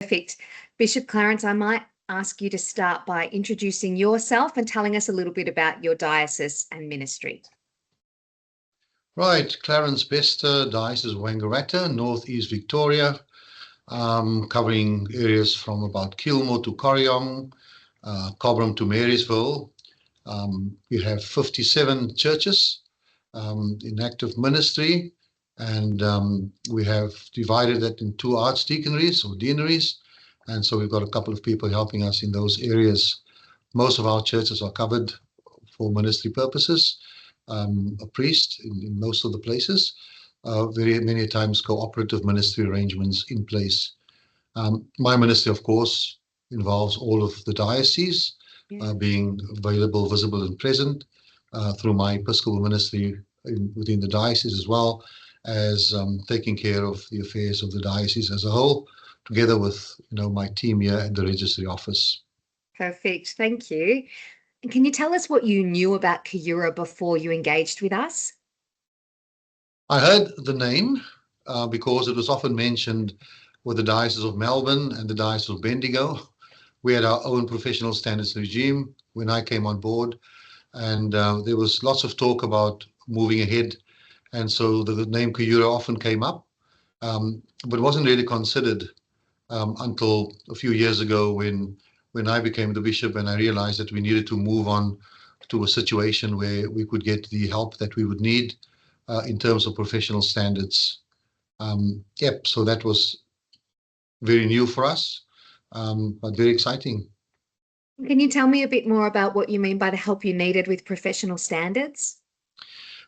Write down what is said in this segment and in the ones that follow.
Perfect. Bishop Clarence, I might ask you to start by introducing yourself and telling us a little bit about your diocese and ministry. Right, Clarence Bester, Diocese of Wangaratta, Northeast Victoria, covering areas from about Kilmore to Corryong, Cobram to Marysville. We have 57 churches in active ministry, and we have divided that in 2 archdeaconries or deaneries, and so we've got a couple of people helping us in those areas. Most of our churches are covered for ministry purposes. A priest in most of the places, very many times cooperative ministry arrangements in place. My ministry, of course, involves all of the diocese, being available, visible and present through my Episcopal ministry within the diocese, as well as taking care of the affairs of the diocese as a whole, together with my team here at the Registry office. Perfect, thank you. And can you tell us what you knew about Kooyoora before you engaged with us? I heard the name because it was often mentioned with the Diocese of Melbourne and the Diocese of Bendigo. We had our own professional standards regime when I came on board, and there was lots of talk about moving ahead, and so the name Kooyoora often came up, but wasn't really considered until a few years ago when I became the bishop and I realized that we needed to move on to a situation where we could get the help that we would need in terms of professional standards. So that was very new for us, but very exciting. Can you tell me a bit more about what you mean by the help you needed with professional standards?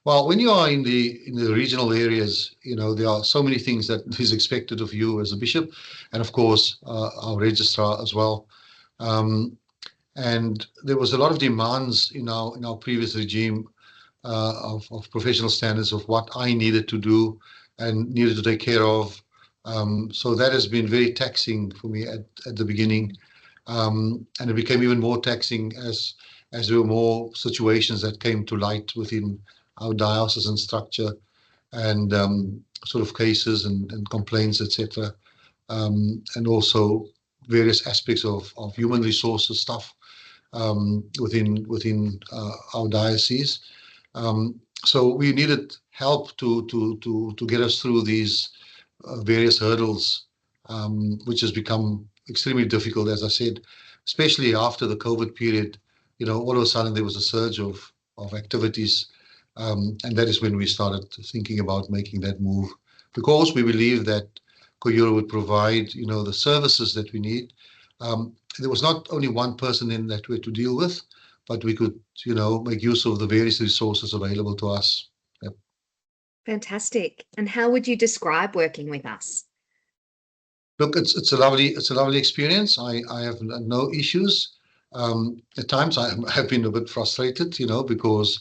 Well, when you are in the regional areas, there are so many things that is expected of you as a bishop, and of course our registrar as well. And there was a lot of demands in our previous regime of professional standards of what I needed to do and needed to take care of. So that has been very taxing for me at the beginning, and it became even more taxing as there were more situations that came to light within our diocesan structure, and sort of cases and complaints, etc., and also various aspects of human resources stuff within our diocese. So we needed help to get us through these various hurdles, which has become extremely difficult, as I said, especially after the COVID period. All of a sudden there was a surge of activities, and that is when we started thinking about making that move, because we believe that Kooyoora would provide, the services that we need. There was not only one person in that we had to deal with, but we could, make use of the various resources available to us. Yep. Fantastic. And how would you describe working with us? Look, it's a lovely experience. I have no issues. At times I have been a bit frustrated, because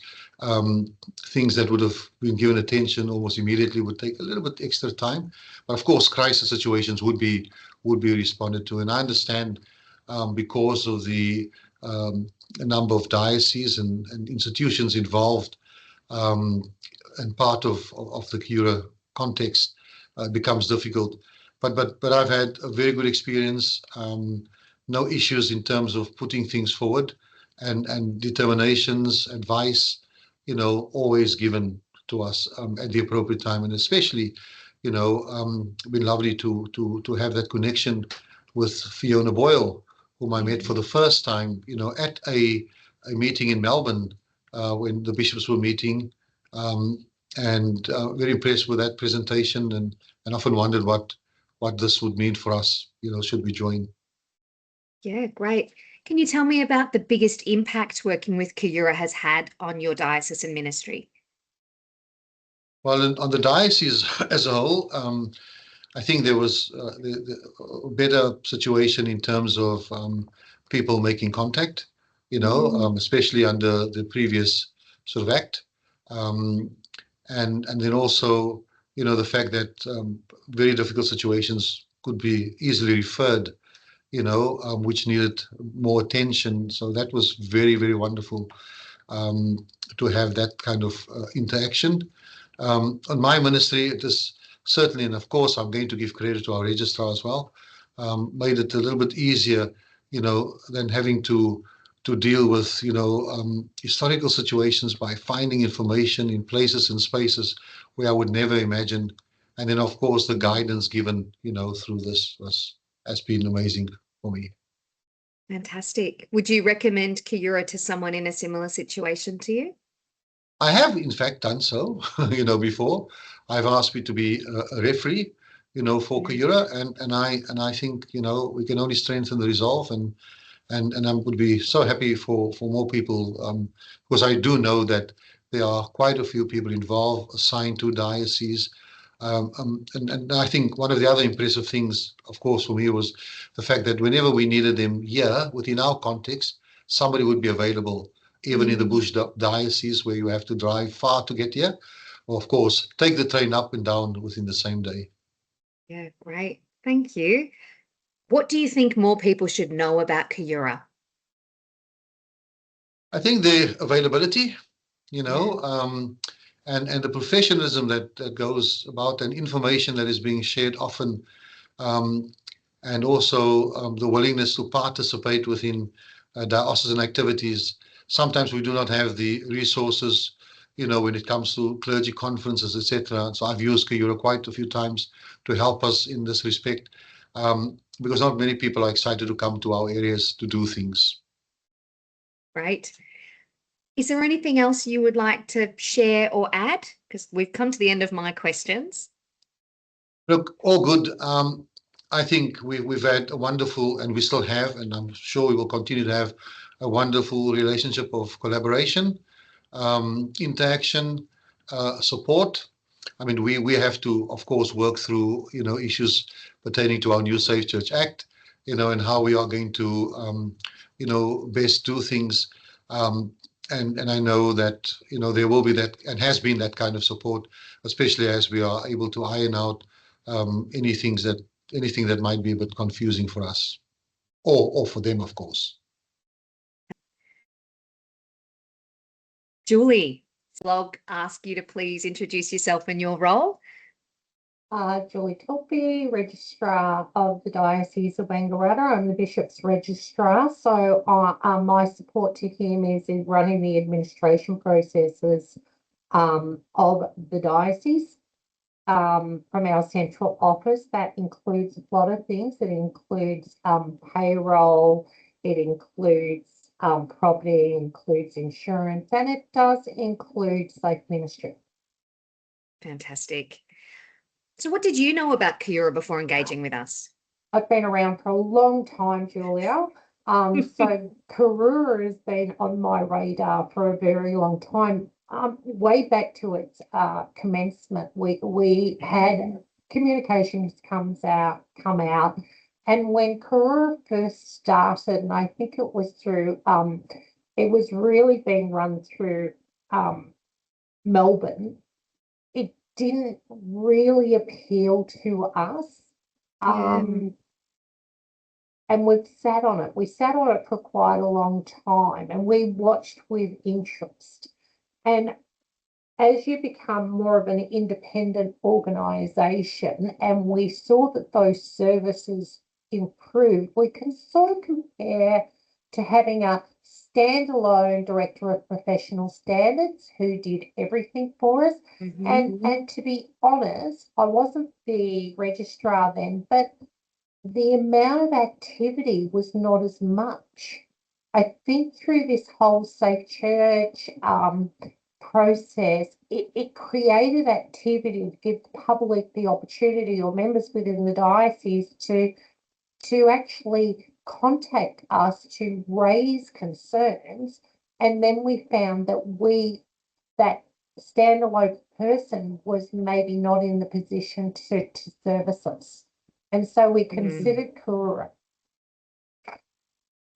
things that would have been given attention almost immediately would take a little bit extra time. But of course, crisis situations would be responded to, and I understand because of the number of dioceses and institutions involved, and part of the Kooyoora context becomes difficult. But I've had a very good experience. No issues in terms of putting things forward, and determinations, advice, always given to us at the appropriate time, and especially, been lovely to have that connection with Fiona Boyle, whom I met for the first time, at a meeting in Melbourne when the bishops were meeting, and very impressed with that presentation, and often wondered what this would mean for us, should we join. Yeah, great. Can you tell me about the biggest impact working with Kooyoora has had on your diocesan ministry? Well, on the diocese as a whole, I think there was a better situation in terms of people making contact, especially under the previous sort of act, and then also, the fact that very difficult situations could be easily referred, which needed more attention. So that was very, very wonderful to have that kind of interaction. On my ministry, it is certainly, and of course, I'm going to give credit to our registrar as well, made it a little bit easier, than having to deal with, historical situations by finding information in places and spaces where I would never imagine. And then, of course, the guidance given, through this has been amazing for me. Fantastic. Would you recommend Kooyoora to someone in a similar situation to you? I have, in fact, done so, before. I've asked me to be a referee, for Kooyoora, and I think, we can only strengthen the resolve, and I would be so happy for more people, because I do know that there are quite a few people involved, assigned to dioceses. And I think one of the other impressive things, of course, for me was the fact that whenever we needed them here within our context, somebody would be available, even in the bush diocese where you have to drive far to get here, or of course, take the train up and down within the same day. Yeah, great. Thank you. What do you think more people should know about Kooyoora? I think the availability, and the professionalism that goes about, and information that is being shared often, and also the willingness to participate within diocesan activities. Sometimes we do not have the resources, when it comes to clergy conferences, etc. So I've used Kooyoora quite a few times to help us in this respect, because not many people are excited to come to our areas to do things. Right. Is there anything else you would like to share or add? Because we've come to the end of my questions. Look, all good. I think we've had a wonderful, and we still have, and I'm sure we will continue to have a wonderful relationship of collaboration, interaction, support. I mean, we have to, of course, work through, issues pertaining to our new Safe Church Act, and how we are going to, best do things. And I know that, there will be that, and has been that kind of support, especially as we are able to iron out anything that might be a bit confusing for us, or for them, of course. Julie, I'll ask you to please introduce yourself and your role. Julie Torpey, Registrar of the Diocese of Wangaratta. I'm the Bishop's Registrar, so my support to him is in running the administration processes of the Diocese from our central office. That includes a lot of things. It includes payroll, it includes property, it includes insurance, and it does include safe ministry. Fantastic. So what did you know about Kooyoora before engaging with us? I've been around for a long time, Julia. So Kooyoora has been on my radar for a very long time. Way back to its commencement, we had communications come out, and when Kooyoora first started, and I think it was through, it was really being run through Melbourne. It didn't really appeal to us. And we've sat on it. We sat on it for quite a long time, and we watched with interest. And as you become more of an independent organisation, and we saw that those services improved, we can sort of compare to having a standalone director of professional standards who did everything for us. And to be honest, I wasn't the registrar then, but the amount of activity was not as much. I think through this whole Safe Church process, it created activity to give the public the opportunity, or members within the diocese, to actually contact us to raise concerns. And then we found that that standalone person was maybe not in the position to service us. And so we considered Kooyoora.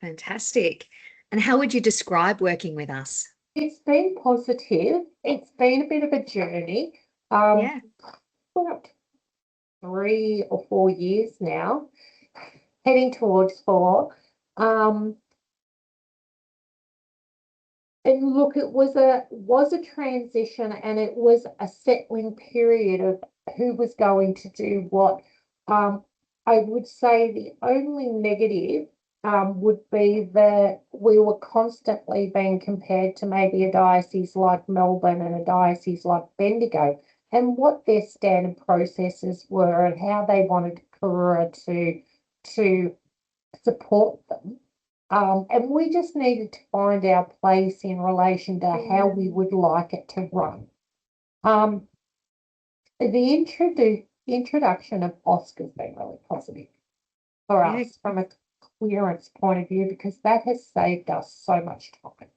Fantastic. And how would you describe working with us? It's been positive. It's been a bit of a journey. About 3 or 4 years now, heading towards 4. And look, it was a transition, and it was a settling period of who was going to do what. I would say the only negative would be that we were constantly being compared to maybe a diocese like Melbourne and a diocese like Bendigo, and what their standard processes were and how they wanted Kooyoora to support them. And we just needed to find our place in relation to how we would like it to run. The introduction of Oscar's been really positive for Yeah. us from a clearance point of view, because that has saved us so much time.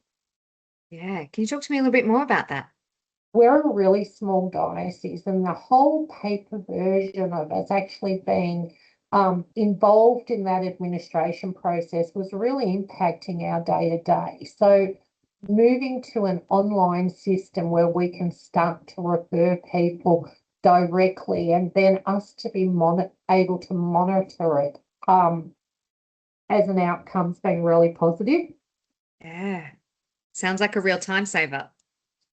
Yeah. Can you talk to me a little bit more about that? We're a really small diocese, and the whole paper version of us actually being involved in that administration process was really impacting our day-to-day. So moving to an online system where we can start to refer people directly, and then us to be able to monitor it as an outcome's been really positive. Yeah. Sounds like a real time saver.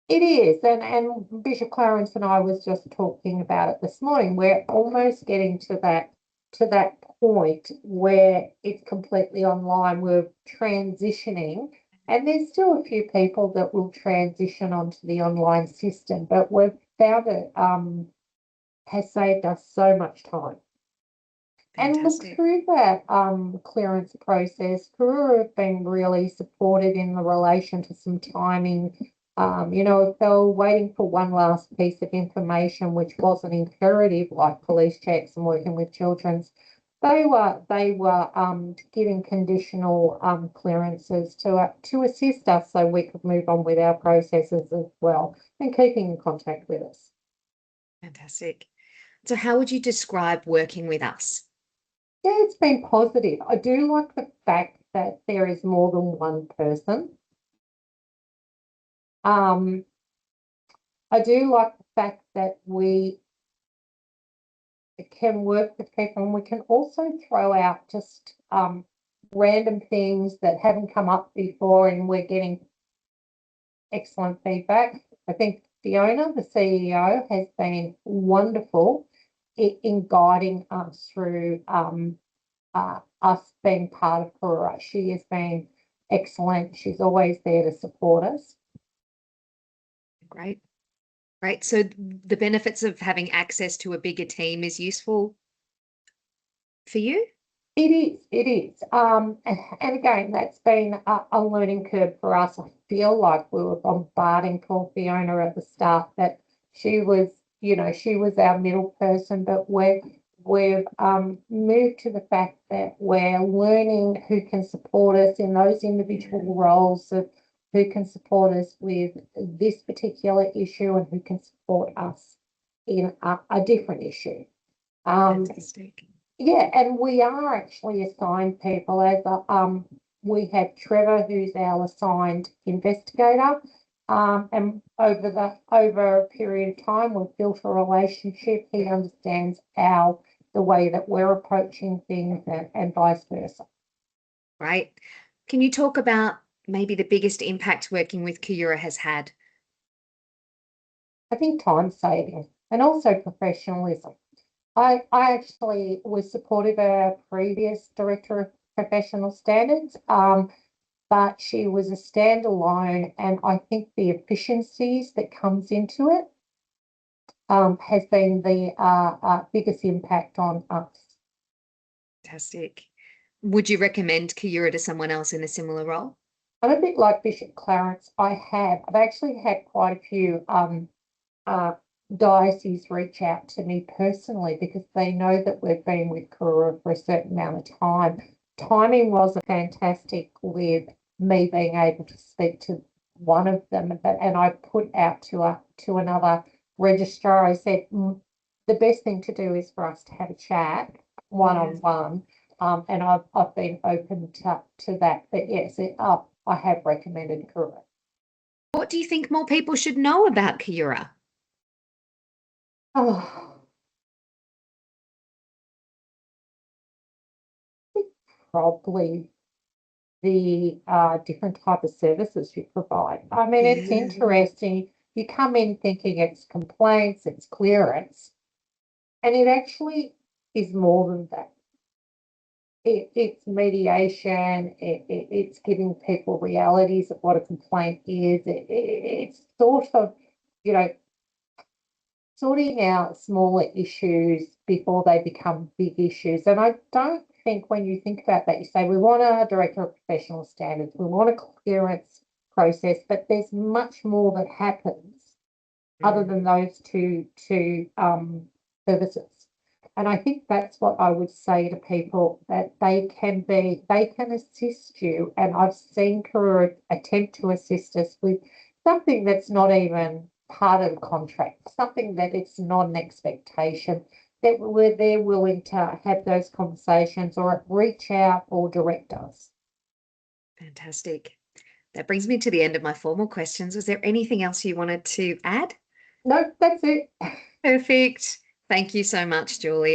It is, and Bishop Clarence and I was just talking about it this morning. We're almost getting to that point where it's completely online. We're transitioning, and there's still a few people that will transition onto the online system, but we've found it has saved us so much time. And look, Fantastic. through that clearance process, Kooyoora have been really supported in the relation to some timing. If they were waiting for one last piece of information, which wasn't imperative, like police checks and working with children's, they were giving conditional clearances to assist us so we could move on with our processes as well, and keeping in contact with us. Fantastic. So how would you describe working with us? Yeah, it's been positive. I do like the fact that there is more than one person. I do like the fact that we can work with people, and we can also throw out just random things that haven't come up before, and we're getting excellent feedback. I think Fiona, the CEO, has been wonderful in guiding us through us being part of Kooyoora. She has been excellent. She's always there to support us. Great. Great. So the benefits of having access to a bigger team is useful for you? It is. And again, that's been a learning curve for us. I feel like we were bombarding poor Fiona at the start, that she was our middle person, but we've moved to the fact that we're learning who can support us in those individual roles, of who can support us with this particular issue and who can support us in a different issue. Fantastic. Yeah, and we are actually assigned people as we have Trevor, who's our assigned investigator, and over a period of time, we've built a relationship. He understands the way that we're approaching things, and vice versa. Right. Can you talk about maybe the biggest impact working with Kooyoora has had? I think time saving and also professionalism. I actually was supportive of our previous Director of Professional Standards, but she was a standalone, and I think the efficiencies that comes into it has been the biggest impact on us. Fantastic. Would you recommend Kooyoora to someone else in a similar role? I'm a bit like Bishop Clarence. I've actually had quite a few dioceses reach out to me personally, because they know that we've been with Kooyoora for a certain amount of time. Timing wasn't fantastic with me being able to speak to one of them, and I put out to another registrar. I said, the best thing to do is for us to have a chat one-on-one, and I've been open to that. But yes, I have recommended Kooyoora. What do you think more people should know about Kooyoora? Oh, probably the different type of services you provide. I mean, it's interesting. You come in thinking it's complaints, it's clearance, and it actually is more than that. it's mediation, it's giving people realities of what a complaint is. It's sort of, you know, sorting out smaller issues before they become big issues. And I don't think when you think about that, you say, we want a director of professional standards, we want a clearance process, but there's much more that happens other than those two services. And I think that's what I would say to people, that they can assist you. And I've seen Kooyoora attempt to assist us with something that's not even part of the contract, something that it's not an expectation, that they're willing to have those conversations or reach out or direct us. Fantastic. That brings me to the end of my formal questions. Was there anything else you wanted to add? No, that's it. Perfect. Thank you so much, Julie.